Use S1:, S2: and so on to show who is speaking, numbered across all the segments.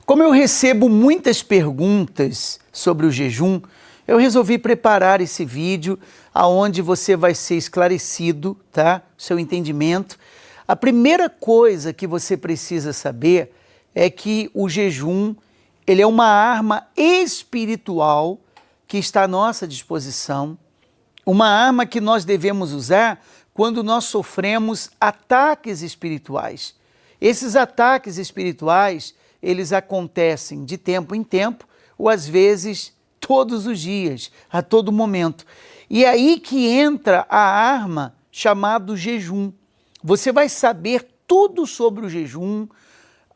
S1: Como eu recebo muitas perguntas sobre o jejum, eu resolvi preparar esse vídeo aonde você vai ser esclarecido, tá? Seu entendimento. A primeira coisa que você precisa saber é que o jejum, ele é uma arma espiritual que está à nossa disposição, uma arma que nós devemos usar quando nós sofremos ataques espirituais. Esses ataques espirituais, eles acontecem de tempo em tempo, ou às vezes todos os dias, a todo momento. E é aí que entra a arma chamada jejum. Você vai saber tudo sobre o jejum,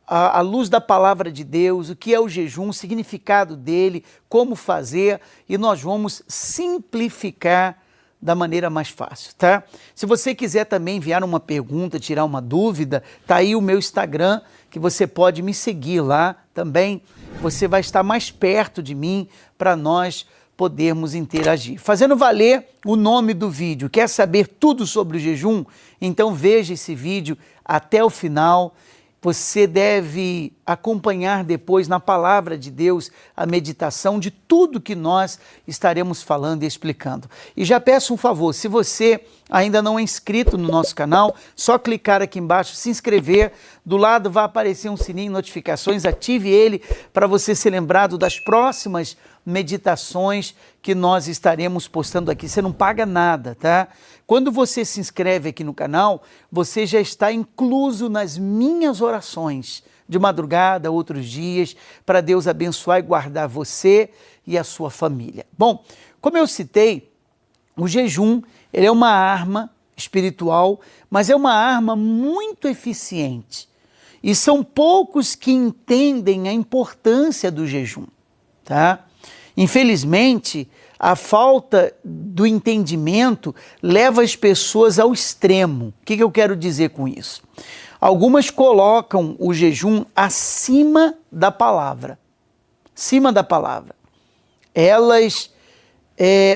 S1: à luz da palavra de Deus, o que é o jejum, o significado dele, como fazer, e nós vamos simplificar da maneira mais fácil, tá? Se você quiser também enviar uma pergunta, tirar uma dúvida, tá aí o meu Instagram, que você pode me seguir lá também. Você vai estar mais perto de mim para nós podermos interagir. Fazendo valer o nome do vídeo. Quer saber tudo sobre o jejum? Então veja esse vídeo até o final. Você deve acompanhar depois na palavra de Deus a meditação de tudo que nós estaremos falando e explicando. E já peço um favor, se você ainda não é inscrito no nosso canal, só clicar aqui embaixo, se inscrever, do lado vai aparecer um sininho de notificações, ative ele para você ser lembrado das próximas meditações que nós estaremos postando aqui. Você não paga nada, tá? Quando você se inscreve aqui no canal, você já está incluso nas minhas orações de madrugada, outros dias, para Deus abençoar e guardar você e a sua família. Bom, como eu citei, o jejum, ele é uma arma espiritual, mas é uma arma muito eficiente. E são poucos que entendem a importância do jejum, tá? Infelizmente, a falta do entendimento leva as pessoas ao extremo. O que eu quero dizer com isso? Algumas colocam o jejum acima da palavra. Acima da palavra. Elas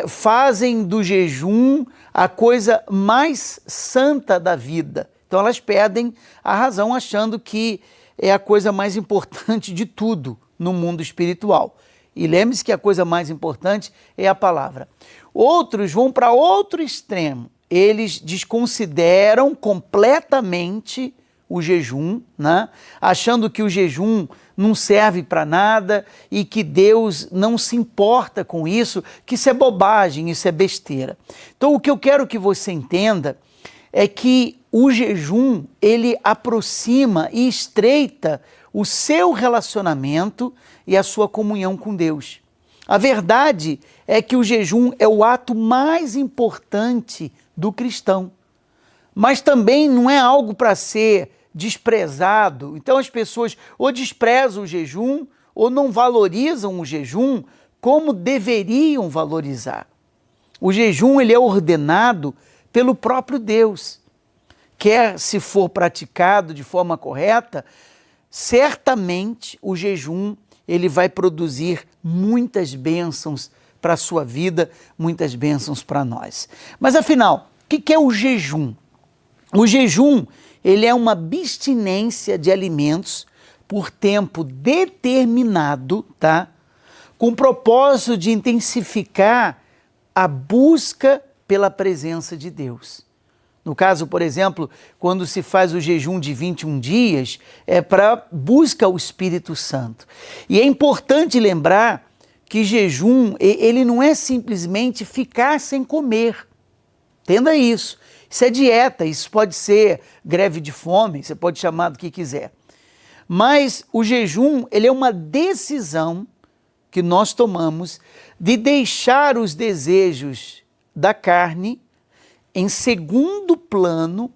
S1: fazem do jejum a coisa mais santa da vida. Então elas perdem a razão achando que é a coisa mais importante de tudo no mundo espiritual. E lembre-se que a coisa mais importante é a palavra. Outros vão para outro extremo. Eles desconsideram completamente o jejum, né? Achando que o jejum não serve para nada e que Deus não se importa com isso, que isso é bobagem, isso é besteira. Então o que eu quero que você entenda é que o jejum, ele aproxima e estreita o seu relacionamento e a sua comunhão com Deus. A verdade é que o jejum é o ato mais importante do cristão, mas também não é algo para ser desprezado. Então as pessoas ou desprezam o jejum ou não valorizam o jejum como deveriam valorizar. O jejum, ele é ordenado pelo próprio Deus. Quer se for praticado de forma correta, certamente o jejum, ele vai produzir muitas bênçãos para a sua vida, muitas bênçãos para nós. Mas afinal, o que é o jejum? O jejum, ele é uma abstinência de alimentos por tempo determinado, tá? Com o propósito de intensificar a busca pela presença de Deus. No caso, por exemplo, quando se faz o jejum de 21 dias, é para busca ao Espírito Santo. E é importante lembrar que jejum, ele não é simplesmente ficar sem comer. Entenda isso. Isso é dieta, isso pode ser greve de fome, você pode chamar do que quiser. Mas o jejum, ele é uma decisão que nós tomamos de deixar os desejos da carne em segundo plano,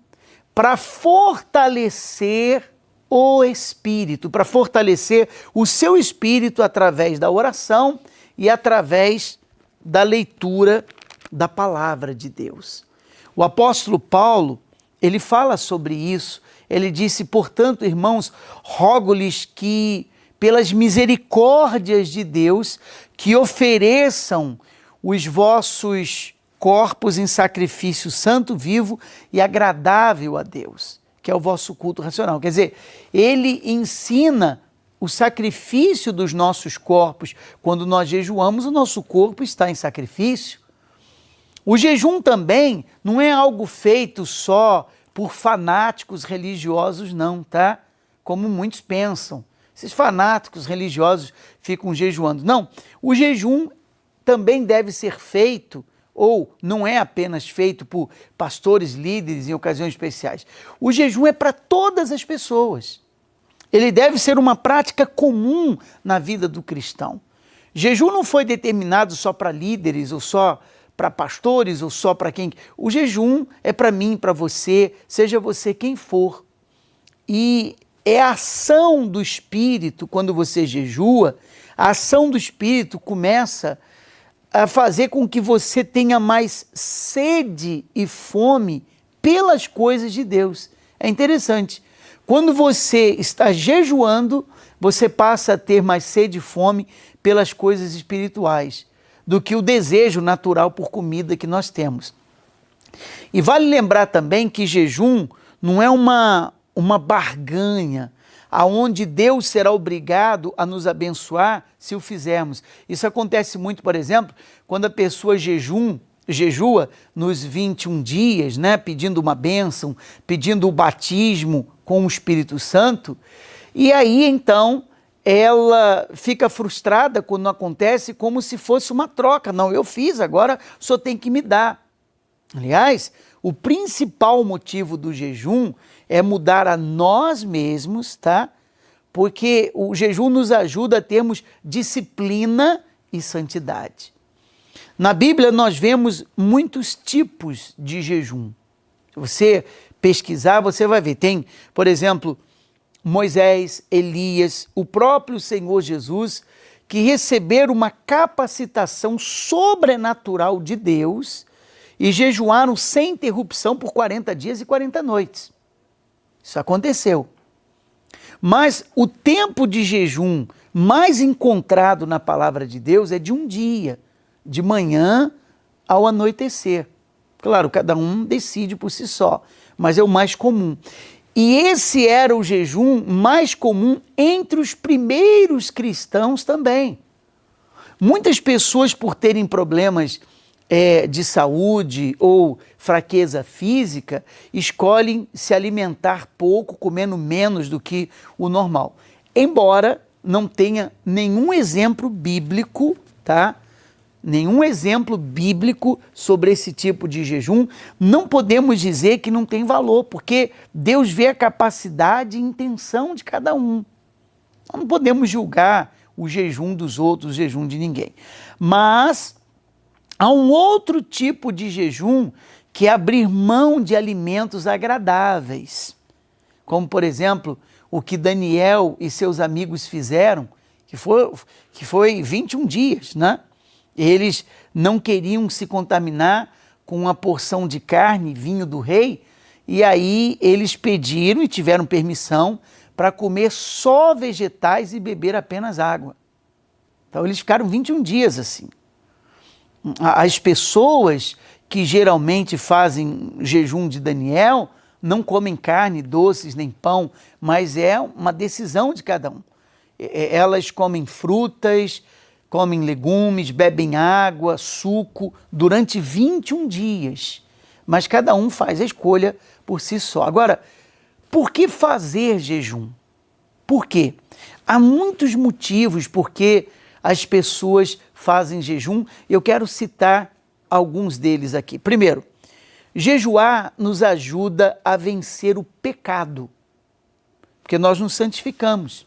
S1: para fortalecer o espírito, para fortalecer o seu espírito através da oração e através da leitura da palavra de Deus. O apóstolo Paulo, ele fala sobre isso, ele disse: portanto, irmãos, rogo-lhes que, pelas misericórdias de Deus, que ofereçam os vossos corpos em sacrifício santo, vivo e agradável a Deus, que é o vosso culto racional. Quer dizer, ele ensina o sacrifício dos nossos corpos. Quando nós jejuamos, o nosso corpo está em sacrifício. O jejum também não é algo feito só por fanáticos religiosos, não, tá? Como muitos pensam. Esses fanáticos religiosos ficam jejuando. Não, o jejum também deve ser feito, ou não é apenas feito por pastores, líderes em ocasiões especiais. O jejum é para todas as pessoas. Ele deve ser uma prática comum na vida do cristão. Jejum não foi determinado só para líderes, ou só para pastores, ou só para quem... O jejum é para mim, para você, seja você quem for. E é a ação do Espírito, quando você jejua, a ação do Espírito começa a fazer com que você tenha mais sede e fome pelas coisas de Deus. É interessante. Quando você está jejuando, você passa a ter mais sede e fome pelas coisas espirituais do que o desejo natural por comida que nós temos. E vale lembrar também que jejum não é uma barganha aonde Deus será obrigado a nos abençoar se o fizermos. Isso acontece muito, por exemplo, quando a pessoa jejua nos 21 dias, né, pedindo uma bênção, pedindo o batismo com o Espírito Santo, e aí então ela fica frustrada quando não acontece, como se fosse uma troca. Não, eu fiz, agora só tem que me dar. Aliás, o principal motivo do jejum é mudar a nós mesmos, tá? Porque o jejum nos ajuda a termos disciplina e santidade. Na Bíblia nós vemos muitos tipos de jejum. Se você pesquisar, você vai ver. Tem, por exemplo, Moisés, Elias, o próprio Senhor Jesus, que receberam uma capacitação sobrenatural de Deus e jejuaram sem interrupção por 40 dias e 40 noites. Isso aconteceu. Mas o tempo de jejum mais encontrado na palavra de Deus é de um dia, de manhã ao anoitecer. Claro, cada um decide por si só, mas é o mais comum. E esse era o jejum mais comum entre os primeiros cristãos também. Muitas pessoas, por terem problemas de saúde ou fraqueza física, escolhem se alimentar pouco, comendo menos do que o normal. Embora não tenha nenhum exemplo bíblico, tá? Nenhum exemplo bíblico sobre esse tipo de jejum, não podemos dizer que não tem valor, porque Deus vê a capacidade e intenção de cada um. Não podemos julgar o jejum dos outros, o jejum de ninguém. Mas há um outro tipo de jejum que é abrir mão de alimentos agradáveis, como, por exemplo, o que Daniel e seus amigos fizeram, que foi 21 dias, né? Eles não queriam se contaminar com uma porção de carne, vinho do rei, e aí eles pediram e tiveram permissão para comer só vegetais e beber apenas água. Então eles ficaram 21 dias assim. As pessoas que geralmente fazem jejum de Daniel não comem carne, doces, nem pão, mas é uma decisão de cada um. Elas comem frutas, comem legumes, bebem água, suco, durante 21 dias. Mas cada um faz a escolha por si só. Agora, por que fazer jejum? Por quê? Há muitos motivos por que as pessoas fazem jejum. Eu quero citar alguns deles aqui. Primeiro, jejuar nos ajuda a vencer o pecado, porque nós nos santificamos.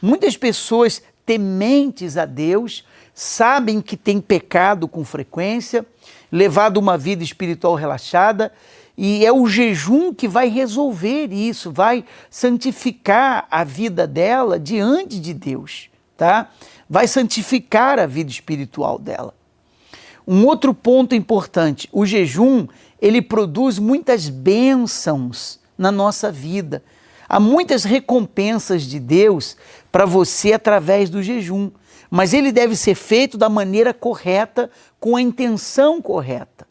S1: Muitas pessoas tementes a Deus sabem que têm pecado com frequência, levado uma vida espiritual relaxada, e é o jejum que vai resolver isso, vai santificar a vida dela diante de Deus, tá? Vai santificar a vida espiritual dela. Um outro ponto importante, o jejum, ele produz muitas bênçãos na nossa vida. Há muitas recompensas de Deus para você através do jejum, mas ele deve ser feito da maneira correta, com a intenção correta.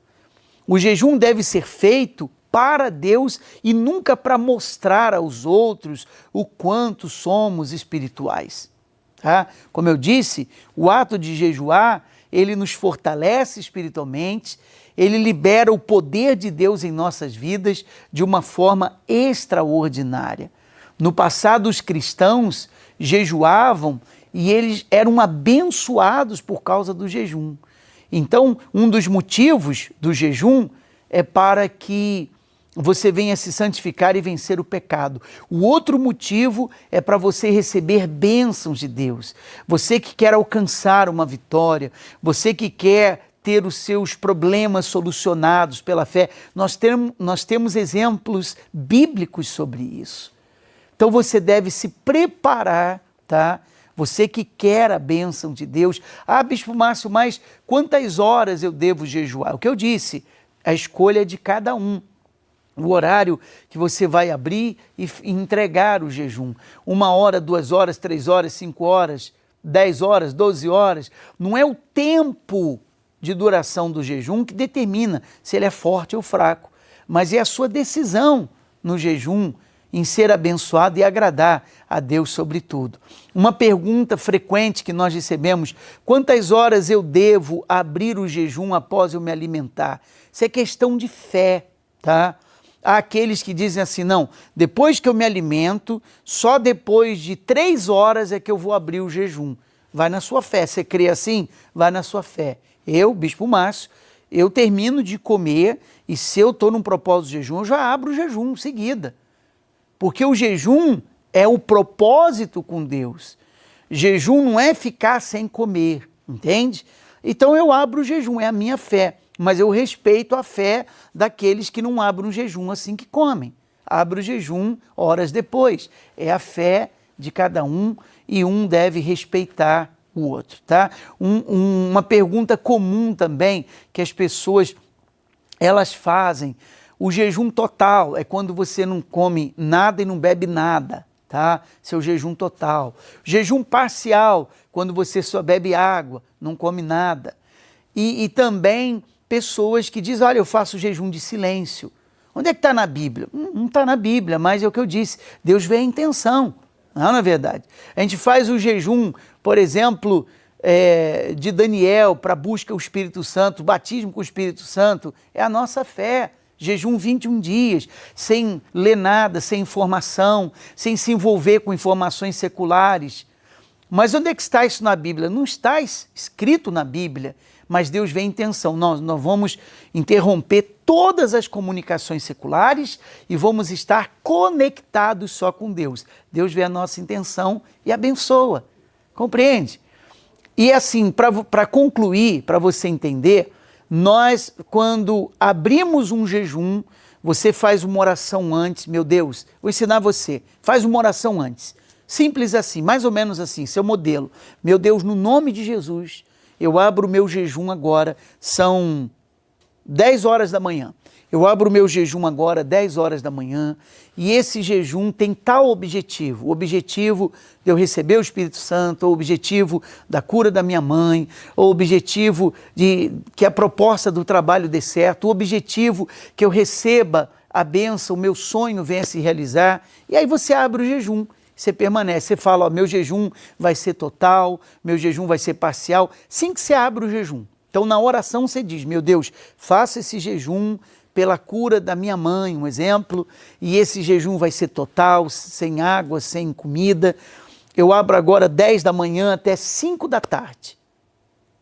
S1: O jejum deve ser feito para Deus e nunca para mostrar aos outros o quanto somos espirituais. Tá? Como eu disse, o ato de jejuar, ele nos fortalece espiritualmente, ele libera o poder de Deus em nossas vidas de uma forma extraordinária. No passado, os cristãos jejuavam e eles eram abençoados por causa do jejum. Então, um dos motivos do jejum é para que você venha se santificar e vencer o pecado. O outro motivo é para você receber bênçãos de Deus. Você que quer alcançar uma vitória, você que quer ter os seus problemas solucionados pela fé. Nós temos exemplos bíblicos sobre isso. Então você deve se preparar, tá? Você que quer a bênção de Deus. Ah, Bispo Márcio, mas quantas horas eu devo jejuar? O que eu disse, a escolha é de cada um. O horário que você vai abrir e entregar o jejum. 1 hora, 2 horas, 3 horas, 5 horas, 10 horas, 12 horas. Não é o tempo de duração do jejum que determina se ele é forte ou fraco, mas é a sua decisão no jejum em ser abençoado e agradar a Deus sobre tudo. Uma pergunta frequente que nós recebemos: quantas horas eu devo abrir o jejum após eu me alimentar? Isso é questão de fé, tá? Há aqueles que dizem assim, não, depois que eu me alimento, só depois de 3 horas é que eu vou abrir o jejum. Vai na sua fé. Você crê assim? Vai na sua fé. Eu, Bispo Márcio, eu termino de comer e se eu estou num propósito de jejum, eu já abro o jejum em seguida. Porque o jejum é o propósito com Deus. Jejum não é ficar sem comer, entende? Então eu abro o jejum, é a minha fé. Mas eu respeito a fé daqueles que não abrem o jejum assim que comem. Abro o jejum horas depois. É a fé de cada um e um deve respeitar o outro, tá? Uma pergunta comum também que as pessoas elas fazem: o jejum total é quando você não come nada e não bebe nada, tá? Seu jejum total. Jejum parcial, quando você só bebe água, não come nada. E também pessoas que dizem, olha, eu faço jejum de silêncio. Onde é que está na Bíblia? Não está na Bíblia, mas é o que eu disse, Deus vê a intenção, não é verdade? A gente faz o jejum, por exemplo, de Daniel para busca do Espírito Santo, batismo com o Espírito Santo, é a nossa fé. Jejum 21 dias, sem ler nada, sem informação, sem se envolver com informações seculares. Mas onde é que está isso na Bíblia? Não está escrito na Bíblia, mas Deus vê a intenção. Nós vamos interromper todas as comunicações seculares e vamos estar conectados só com Deus. Deus vê a nossa intenção e abençoa. Compreende? E assim, para concluir, para você entender, nós, quando abrimos um jejum, você faz uma oração antes. Meu Deus, vou ensinar você, faz uma oração antes. Simples assim, mais ou menos assim, seu modelo. Meu Deus, no nome de Jesus, eu abro o meu jejum agora, são 10 horas da manhã. Eu abro o meu jejum agora, 10 horas da manhã, e esse jejum tem tal objetivo. O objetivo de eu receber o Espírito Santo, o objetivo da cura da minha mãe, o objetivo de que a proposta do trabalho dê certo, o objetivo que eu receba a bênção, o meu sonho venha se realizar. E aí você abre o jejum. Você permanece, você fala, ó, meu jejum vai ser total, meu jejum vai ser parcial, assim que você abre o jejum. Então, na oração você diz, meu Deus, faça esse jejum pela cura da minha mãe, um exemplo, e esse jejum vai ser total, sem água, sem comida. Eu abro agora 10 da manhã até 5 da tarde.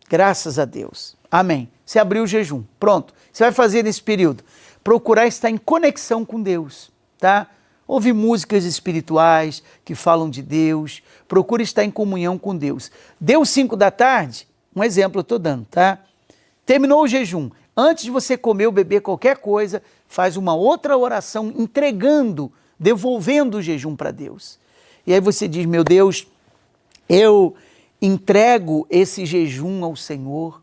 S1: Graças a Deus. Amém. Você abriu o jejum. Pronto. Você vai fazer nesse período? Procurar estar em conexão com Deus, tá? Ouve músicas espirituais que falam de Deus, procure estar em comunhão com Deus. Deu 5 da tarde, um exemplo eu estou dando, tá? Terminou o jejum, antes de você comer ou beber qualquer coisa, faz uma outra oração entregando, devolvendo o jejum para Deus. E aí você diz, meu Deus, eu entrego esse jejum ao Senhor,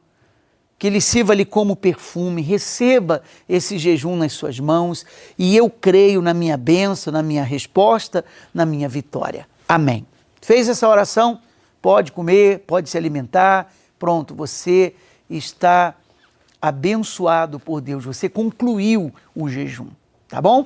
S1: que ele sirva-lhe como perfume, receba esse jejum nas suas mãos e eu creio na minha bênção, na minha resposta, na minha vitória. Amém. Fez essa oração? Pode comer, pode se alimentar, pronto, você está abençoado por Deus, você concluiu o jejum. tá bom?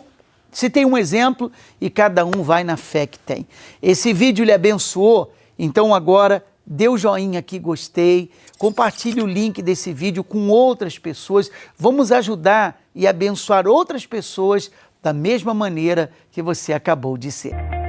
S1: Se tem um exemplo e cada um vai na fé que tem. Esse vídeo lhe abençoou, então agora dê o joinha aqui, gostei, compartilhe o link desse vídeo com outras pessoas, vamos ajudar e abençoar outras pessoas da mesma maneira que você acabou de ser.